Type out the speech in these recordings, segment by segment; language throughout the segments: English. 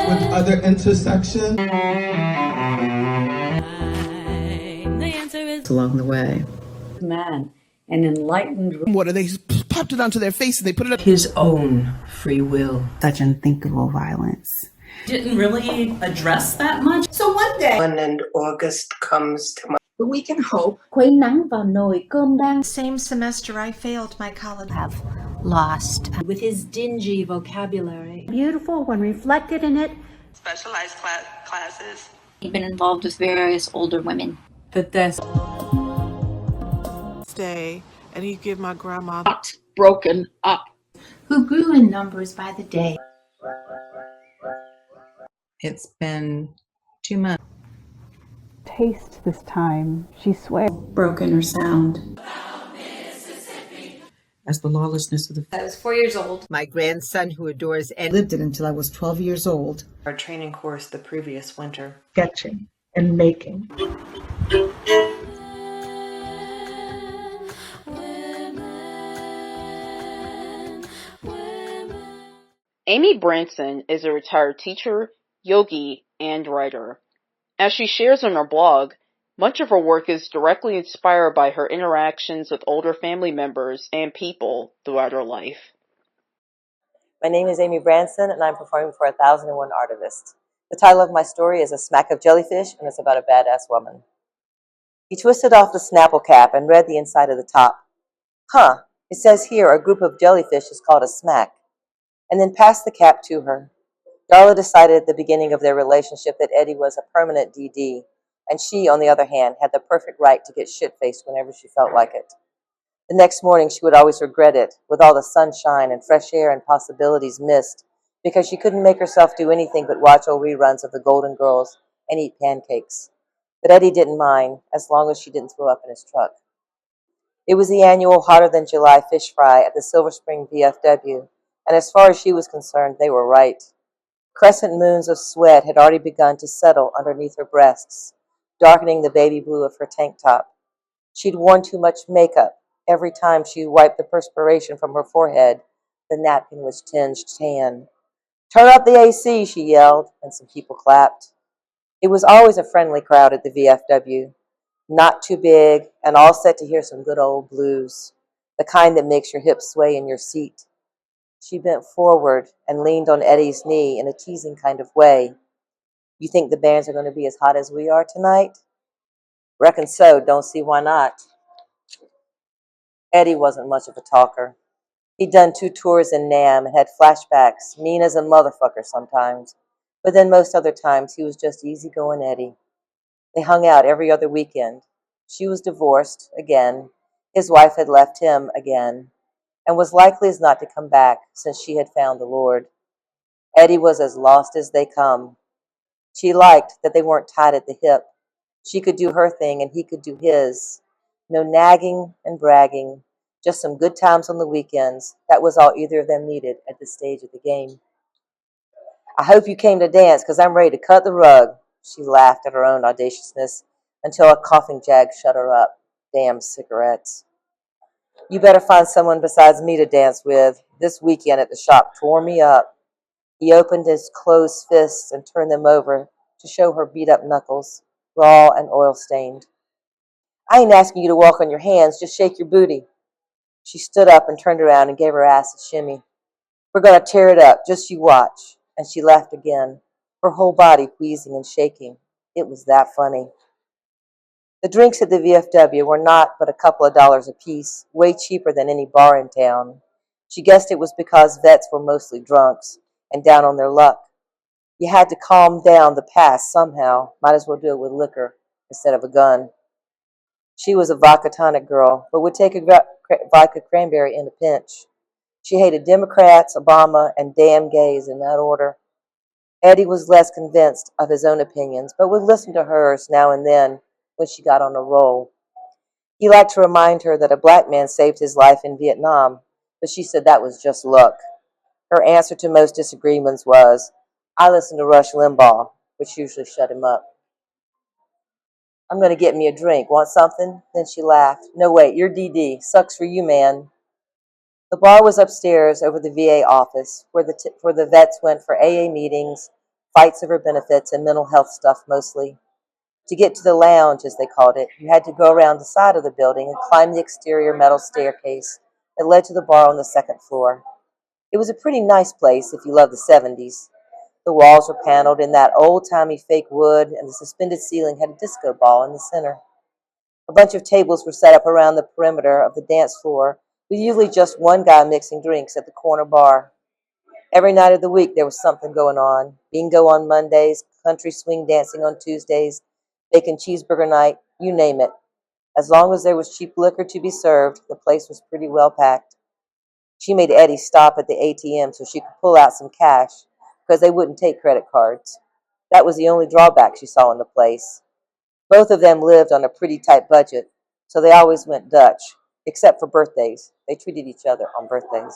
with other intersections. Along the way. Man, an enlightened. Water, they popped it onto their face and they put it up. His own free will. Such unthinkable violence. Didn't really address that much. So one day, and August comes to mind. but we can hope. Khuấy nắng vào nồi cơm đang. Same semester I failed my college. Have lost. With his dingy vocabulary. Beautiful when reflected in it. Specialized classes. He'd been involved with various older women. But this day, and he'd give my grandma Broken up. Who grew in numbers by the day. It's been 2 months. Taste this time, she swears. Broken or sound. As the lawlessness of the... I was 4 years old. My grandson, who adores and lived it until I was 12 years old. Our training course the previous winter. Sketching and making. Amy Branson is a retired teacher, yogi, and writer. As she shares on her blog, much of her work is directly inspired by her interactions with older family members and people throughout her life. My name is Amy Branson, and I'm performing for 1001 Artivists. The title of my story is A Speck of Jellyfish, and it's about a badass woman. He twisted off the Snapple cap and read the inside of the top. Huh, it says here a group of jellyfish is called a smack, and then passed the cap to her. Darla decided at the beginning of their relationship that Eddie was a permanent DD, and she, on the other hand, had the perfect right to get shit-faced whenever she felt like it. The next morning she would always regret it, with all the sunshine and fresh air and possibilities missed, because she couldn't make herself do anything but watch old reruns of the Golden Girls and eat pancakes. But Eddie didn't mind, as long as she didn't throw up in his truck. It was the annual hotter-than-July fish fry at the Silver Spring VFW, and as far as she was concerned, they were right. Crescent moons of sweat had already begun to settle underneath her breasts, darkening the baby blue of her tank top. She'd worn too much makeup. Every time she wiped the perspiration from her forehead, the napkin was tinged tan. "Turn up the AC," she yelled, and some people clapped. It was always a friendly crowd at the VFW, not too big, and all set to hear some good old blues, the kind that makes your hips sway in your seat. She bent forward and leaned on Eddie's knee in a teasing kind of way. "You think the bands are going to be as hot as we are tonight?" "Reckon so, don't see why not." Eddie wasn't much of a talker. He'd done 2 tours in Nam and had flashbacks, mean as a motherfucker sometimes, but then most other times he was just easygoing Eddie. They hung out every other weekend. She was divorced, again. His wife had left him, again, and was likely as not to come back since she had found the Lord. Eddie was as lost as they come. She liked that they weren't tied at the hip. She could do her thing and he could do his. No nagging and bragging, just some good times on the weekends. That was all either of them needed at this stage of the game. "I hope you came to dance, because I'm ready to cut the rug." She laughed at her own audaciousness until a coughing jag shut her up. Damn cigarettes. "You better find someone besides me to dance with. This weekend at the shop tore me up." He opened his closed fists and turned them over to show her beat-up knuckles, raw and oil-stained. "I ain't asking you to walk on your hands, just shake your booty." She stood up and turned around and gave her ass a shimmy. "We're going to tear it up, just you watch." And she laughed again, her whole body wheezing and shaking. It was that funny. The drinks at the VFW were not but a couple of dollars apiece, way cheaper than any bar in town. She guessed it was because vets were mostly drunks and down on their luck. You had to calm down the past somehow. Might as well do it with liquor instead of a gun. She was a vodka tonic girl, but would take a vodka cranberry in a pinch. She hated Democrats, Obama, and damn gays in that order. Eddie was less convinced of his own opinions, but would listen to hers now and then when she got on a roll. He liked to remind her that a black man saved his life in Vietnam, but she said that was just luck. Her answer to most disagreements was, "I listen to Rush Limbaugh," which usually shut him up. "I'm going to get me a drink. Want something?" Then she laughed. "No, wait, you're DD. Sucks for you, man." The bar was upstairs over the VA office, where the vets went for AA meetings, fights over benefits and mental health stuff mostly. To get to the lounge, as they called it, you had to go around the side of the building and climb the exterior metal staircase that led to the bar on the second floor. It was a pretty nice place if you loved the 70s. The walls were paneled in that old-timey fake wood, and the suspended ceiling had a disco ball in the center. A bunch of tables were set up around the perimeter of the dance floor, with usually just one guy mixing drinks at the corner bar. Every night of the week there was something going on. Bingo on Mondays, country swing dancing on Tuesdays, bacon cheeseburger night, you name it. As long as there was cheap liquor to be served, the place was pretty well packed. She made Eddie stop at the ATM so she could pull out some cash, because they wouldn't take credit cards. That was the only drawback she saw in the place. Both of them lived on a pretty tight budget, so they always went Dutch, except for birthdays. They treated each other on birthdays.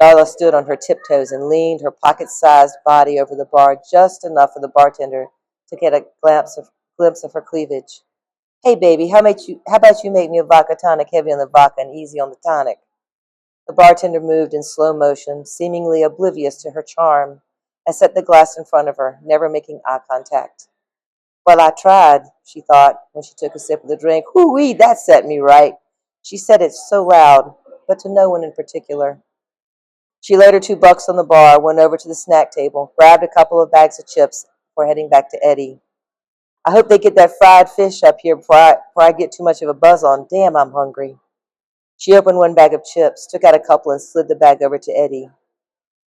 Darla stood on her tiptoes and leaned her pocket-sized body over the bar just enough for the bartender to get a glimpse of her cleavage. "Hey, baby, how about you make me a vodka tonic, heavy on the vodka and easy on the tonic?" The bartender moved in slow motion, seemingly oblivious to her charm, and set the glass in front of her, never making eye contact. "Well, I tried," she thought, when she took a sip of the drink. "Hoo-wee, that set me right." She said it so loud, but to no one in particular. She laid her $2 on the bar, went over to the snack table, grabbed a couple of bags of chips before heading back to Eddie. "I hope they get that fried fish up here before I get too much of a buzz on. Damn, I'm hungry." She opened one bag of chips, took out a couple, and slid the bag over to Eddie.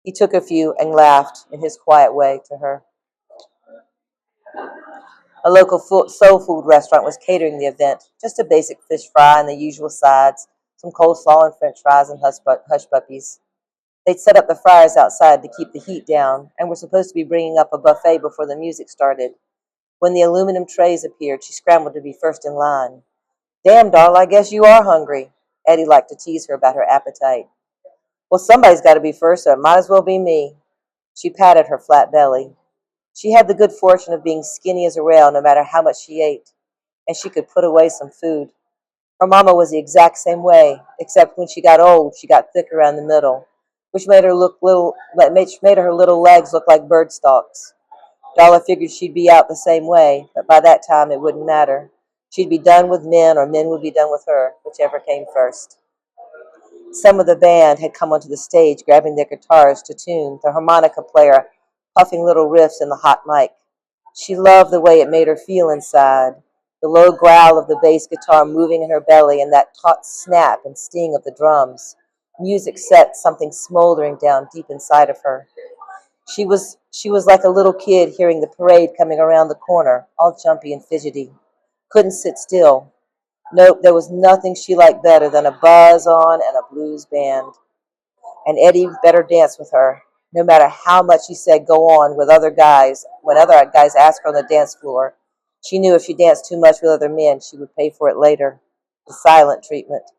He took a few and laughed in his quiet way to her. A local soul food restaurant was catering the event, just a basic fish fry and the usual sides, some coleslaw and french fries and hush puppies. They'd set up the fryers outside to keep the heat down, and were supposed to be bringing up a buffet before the music started. When the aluminum trays appeared, she scrambled to be first in line. "Damn, doll, I guess you are hungry." Eddie liked to tease her about her appetite. "Well, somebody's got to be first, so it might as well be me." She patted her flat belly. She had the good fortune of being skinny as a rail no matter how much she ate, and she could put away some food. Her mama was the exact same way, except when she got old, she got thick around the middle, which made her little legs look like bird stalks. Darla figured she'd be out the same way, but by that time it wouldn't matter. She'd be done with men, or men would be done with her, whichever came first. Some of the band had come onto the stage, grabbing their guitars to tune, the harmonica player puffing little riffs in the hot mic. She loved the way it made her feel inside, the low growl of the bass guitar moving in her belly and that taut snap and sting of the drums. Music set something smoldering down deep inside of her. She was like a little kid hearing the parade coming around the corner, all jumpy and fidgety. Couldn't sit still. Nope, there was nothing she liked better than a buzz on and a blues band. And Eddie better dance with her, no matter how much she said go on with other guys. When other guys asked her on the dance floor, she knew if she danced too much with other men, she would pay for it later. The silent treatment.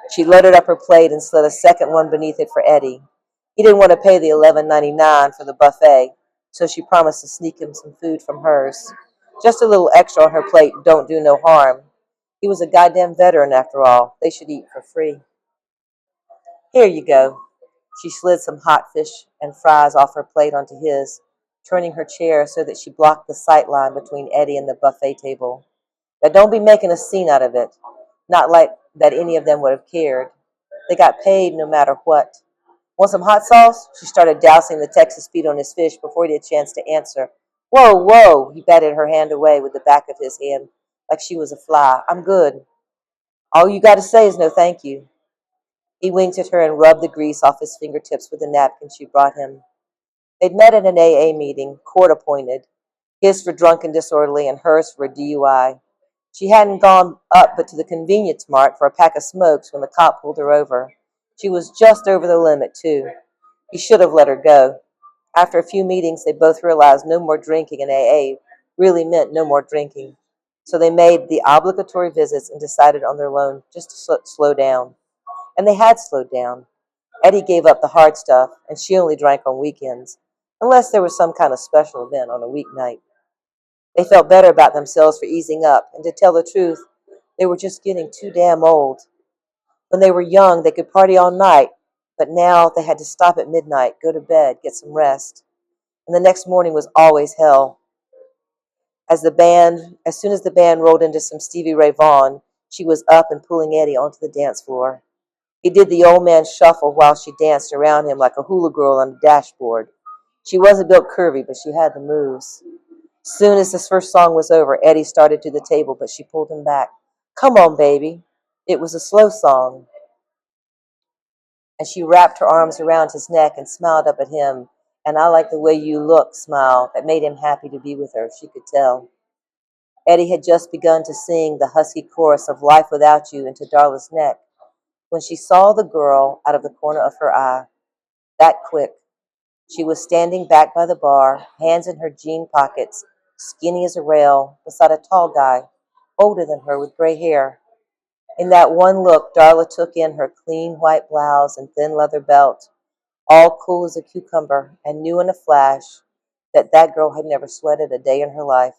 She loaded up her plate and slid a second one beneath it for Eddie. He didn't want to pay the $11.99 for the buffet, so she promised to sneak him some food from hers. Just a little extra on her plate don't do no harm. He was a goddamn veteran after all. They should eat for free. "Here you go." She slid some hot fish and fries off her plate onto his, turning her chair so that she blocked the sight line between Eddie and the buffet table. "Now don't be making a scene out of it. Not like that any of them would have cared. They got paid no matter what. Want some hot sauce?" She started dousing the Texas Pete on his fish before he had a chance to answer. "Whoa, whoa!" He batted her hand away with the back of his hand like she was a fly. "I'm good. All you got to say is no thank you." He winked at her and rubbed the grease off his fingertips with the napkin she brought him. They'd met at an AA meeting, court appointed, his for drunk and disorderly and hers for a DUI. She hadn't gone up but to the convenience mart for a pack of smokes when the cop pulled her over. She was just over the limit, too. He should have let her go. After a few meetings, they both realized no more drinking in AA really meant no more drinking. So they made the obligatory visits and decided on their own just to slow down. And they had slowed down. Eddie gave up the hard stuff, and she only drank on weekends, unless there was some kind of special event on a weeknight. They felt better about themselves for easing up, and to tell the truth, they were just getting too damn old. When they were young, they could party all night, but now they had to stop at midnight, go to bed, get some rest. and the next morning was always hell. As soon as the band rolled into some Stevie Ray Vaughan, she was up and pulling Eddie onto the dance floor. He did the old man shuffle while she danced around him like a hula girl on a dashboard. She wasn't built curvy, but she had the moves. Soon as this first song was over, Eddie started to the table, but she pulled him back. Come on, baby. It was a slow song. And she wrapped her arms around his neck and smiled up at him. And I like the way you look smile that made him happy to be with her, she could tell. Eddie had just begun to sing the husky chorus of Life Without You into Darla's neck when she saw the girl out of the corner of her eye. That quick. She was standing back by the bar, hands in her jean pockets, skinny as a rail, beside a tall guy, older than her with gray hair. In that one look, Darla took in her clean white blouse and thin leather belt, all cool as a cucumber, and knew in a flash that that girl had never sweated a day in her life.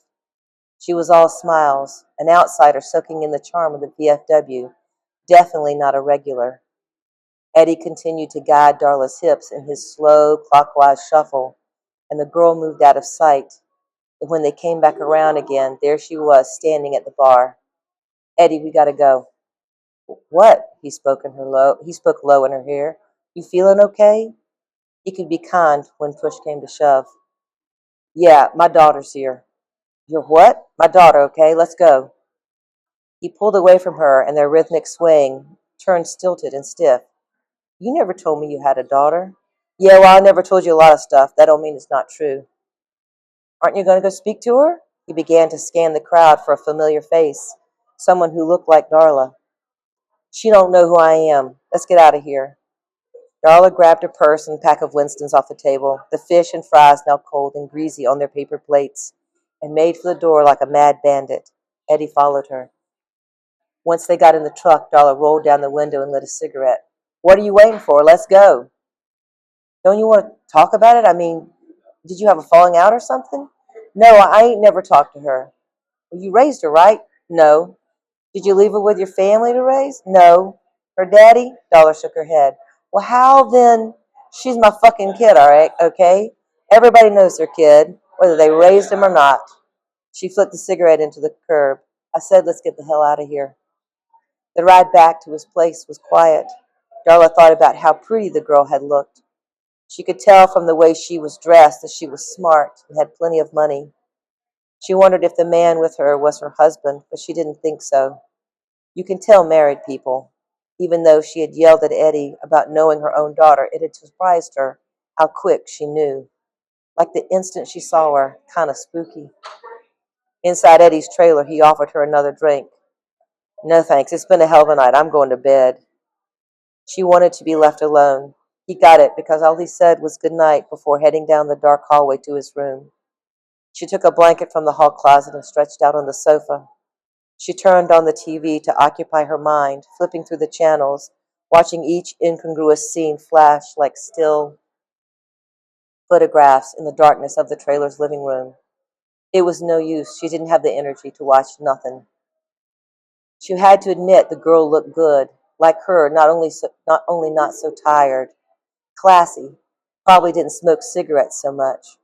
She was all smiles, an outsider soaking in the charm of the VFW, definitely not a regular. Eddie continued to guide Darla's hips in his slow, clockwise shuffle, and the girl moved out of sight. But when they came back around again, there she was, standing at the bar. Eddie, we gotta go. What? He spoke low in her ear. You feeling okay? He could be kind when push came to shove. Yeah, my daughter's here. Your what? My daughter, okay, let's go. He pulled away from her, and their rhythmic swaying turned stilted and stiff. You never told me you had a daughter. Yeah, well, I never told you a lot of stuff. That don't mean it's not true. Aren't you going to go speak to her? He began to scan the crowd for a familiar face, someone who looked like Darla. She don't know who I am. Let's get out of here. Darla grabbed her purse and a pack of Winstons off the table, the fish and fries now cold and greasy on their paper plates, and made for the door like a mad bandit. Eddie followed her. Once they got in the truck, Darla rolled down the window and lit a cigarette. What are you waiting for? Let's go. Don't you want to talk about it? I mean, did you have a falling out or something? No, I ain't never talked to her. Well, you raised her, right? No. Did you leave her with your family to raise? No. Her daddy? Darla shook her head. Well, how then? She's my fucking kid, all right, okay? Everybody knows their kid, whether they raised him or not. She flipped the cigarette into the curb. I said, let's get the hell out of here. The ride back to his place was quiet. Darla thought about how pretty the girl had looked. She could tell from the way she was dressed that she was smart and had plenty of money. She wondered if the man with her was her husband, but she didn't think so. You can tell married people. Even though she had yelled at Eddie about knowing her own daughter, it had surprised her how quick she knew. Like the instant she saw her, kind of spooky. Inside Eddie's trailer, he offered her another drink. No thanks, it's been a hell of a night. I'm going to bed. She wanted to be left alone. He got it because all he said was good night before heading down the dark hallway to his room. She took a blanket from the hall closet and stretched out on the sofa. She turned on the TV to occupy her mind, flipping through the channels, watching each incongruous scene flash like still photographs in the darkness of the trailer's living room. It was no use. She didn't have the energy to watch nothing. She had to admit the girl looked good, like her, not only not so tired, classy, probably didn't smoke cigarettes so much.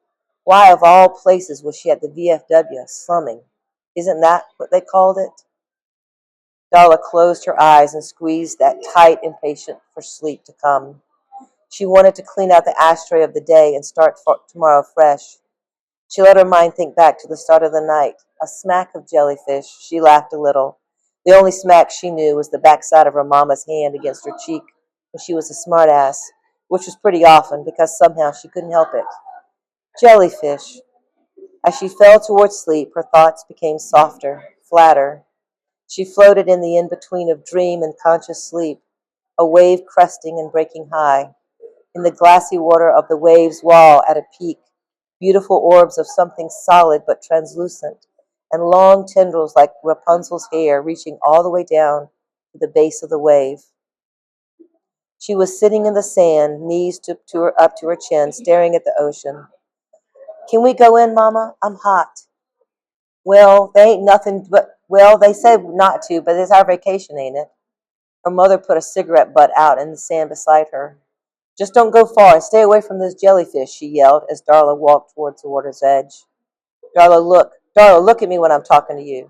Why, of all places, was she at the VFW, slumming? Isn't that what they called it? Darla closed her eyes and squeezed that tight, impatient for sleep to come. She wanted to clean out the ashtray of the day and start tomorrow fresh. She let her mind think back to the start of the night. A smack of jellyfish. She laughed a little. The only smack she knew was the backside of her mama's hand against her cheek when she was a smartass, which was pretty often because somehow she couldn't help it. Jellyfish. As she fell towards sleep, her thoughts became softer, flatter. She floated in the in-between of dream and conscious sleep, a wave cresting and breaking high. In the glassy water of the wave's wall at a peak, beautiful orbs of something solid but translucent, and long tendrils like Rapunzel's hair reaching all the way down to the base of the wave. She was sitting in the sand, knees up to her chin, staring at the ocean. Can we go in, Mama? I'm hot. Well, they said not to, but it's our vacation, ain't it? Her mother put a cigarette butt out in the sand beside her. Just don't go far and stay away from those jellyfish, she yelled as Darla walked towards the water's edge. Darla, look at me when I'm talking to you.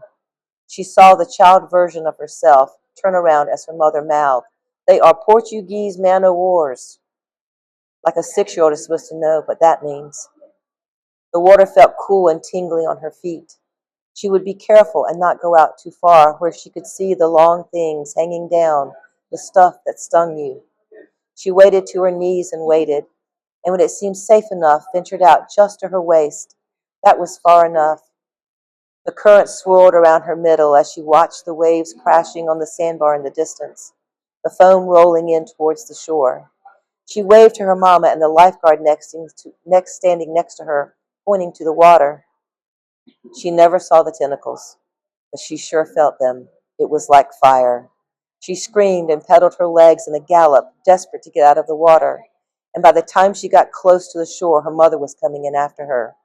She saw the child version of herself turn around as her mother mouthed, "They are Portuguese man-o'-wars." Like a 6-year-old is supposed to know what that means. The water felt cool and tingly on her feet. She would be careful and not go out too far where she could see the long things hanging down, the stuff that stung you. She waded to her knees and waited, and when it seemed safe enough, ventured out just to her waist. That was far enough. The current swirled around her middle as she watched the waves crashing on the sandbar in the distance, the foam rolling in towards the shore. She waved to her mama and the lifeguard standing next to her, pointing to the water. She never saw the tentacles, but she sure felt them. It was like fire. She screamed and pedaled her legs in a gallop, desperate to get out of the water. And by the time she got close to the shore, her mother was coming in after her.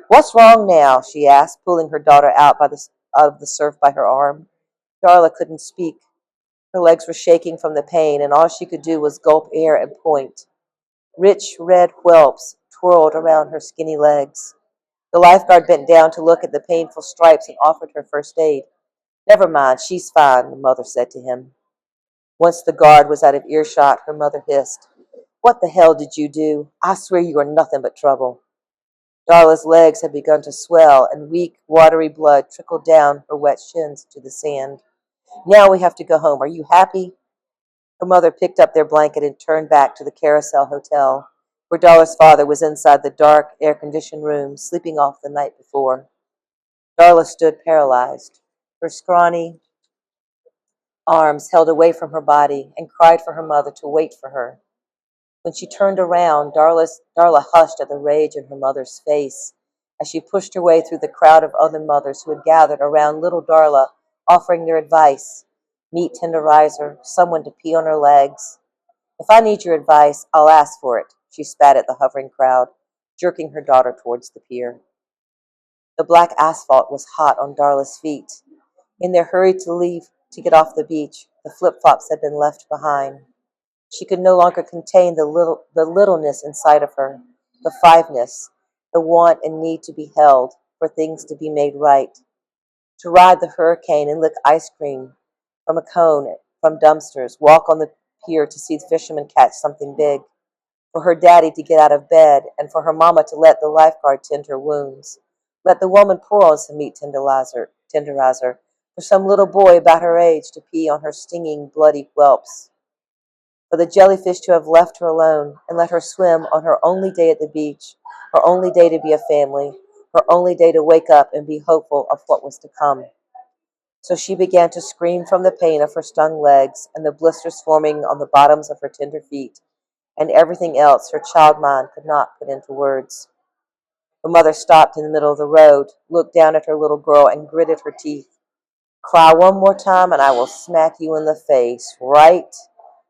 "What's wrong now?" she asked, pulling her daughter out of the surf by her arm. Darla couldn't speak. Her legs were shaking from the pain, and all she could do was gulp air and point. Rich red whelps twirled around her skinny legs. The lifeguard bent down to look at the painful stripes and offered her first aid. "Never mind, she's fine," the mother said to him. Once the guard was out of earshot, her mother hissed, "What the hell did you do? I swear you are nothing but trouble." Darla's legs had begun to swell, and weak, watery blood trickled down her wet shins to the sand. "Now we have to go home. Are you happy?" Her mother picked up their blanket and turned back to the Carousel Hotel, where Darla's father was inside the dark, air-conditioned room, sleeping off the night before. Darla stood paralyzed, her scrawny arms held away from her body, and cried for her mother to wait for her. When she turned around, Darla hushed at the rage in her mother's face as she pushed her way through the crowd of other mothers who had gathered around little Darla, offering their advice: meat tenderizer, someone to pee on her legs. "If I need your advice, I'll ask for it," she spat at the hovering crowd, jerking her daughter towards the pier. The black asphalt was hot on Darla's feet. In their hurry to get off the beach, the flip-flops had been left behind. She could no longer contain the littleness inside of her, the fiveness, the want and need to be held, for things to be made right. To ride the hurricane and lick ice cream from a cone, from dumpsters, walk on the pier to see the fishermen catch something big, for her daddy to get out of bed, and for her mama to let the lifeguard tend her wounds. Let the woman pour on some meat tenderizer, for some little boy about her age to pee on her stinging, bloody whelps. For the jellyfish to have left her alone and let her swim on her only day at the beach, her only day to be a family, her only day to wake up and be hopeful of what was to come. So she began to scream from the pain of her stung legs and the blisters forming on the bottoms of her tender feet, and everything else her child mind could not put into words. Her mother stopped in the middle of the road, looked down at her little girl, and gritted her teeth. "Cry one more time and I will smack you in the face, right?"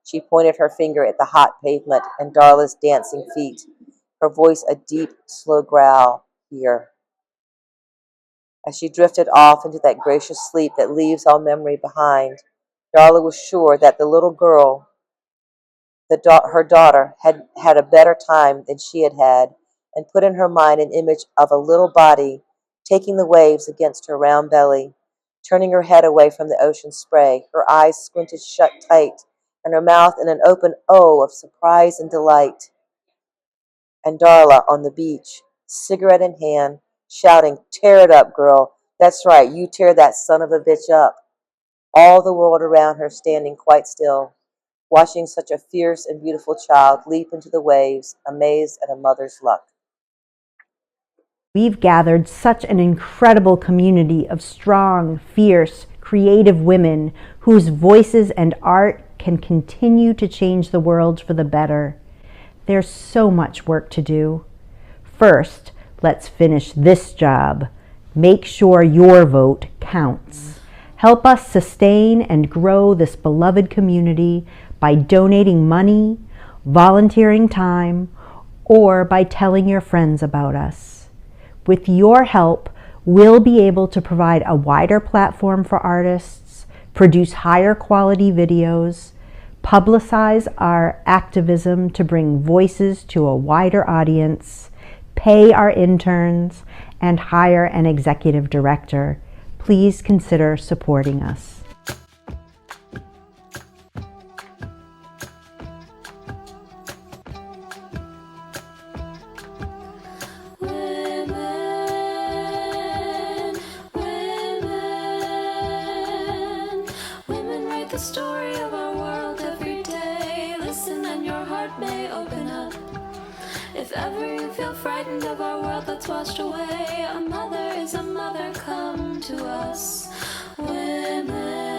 She pointed her finger at the hot pavement and Darla's dancing feet, her voice a deep, slow growl, "Here." As she drifted off into that gracious sleep that leaves all memory behind, Darla was sure that the little girl, her daughter, had had a better time than she had had, and put in her mind an image of a little body taking the waves against her round belly, turning her head away from the ocean spray, her eyes squinted shut tight, and her mouth in an open O of surprise and delight. And Darla on the beach, cigarette in hand, shouting, "Tear it up, girl. That's right, you tear that son of a bitch up." All the world around her standing quite still, watching such a fierce and beautiful child leap into the waves, amazed at a mother's luck. We've gathered such an incredible community of strong, fierce, creative women whose voices and art can continue to change the world for the better. There's so much work to do. First, let's finish this job. Make sure your vote counts. Help us sustain and grow this beloved community by donating money, volunteering time, or by telling your friends about us. With your help, we'll be able to provide a wider platform for artists, produce higher quality videos, publicize our activism to bring voices to a wider audience, pay our interns, and hire an executive director. Please consider supporting us. The story of our world every day. Listen and your heart may open up. If ever you feel frightened of our world that's washed away, a mother is a mother, come to us. Women.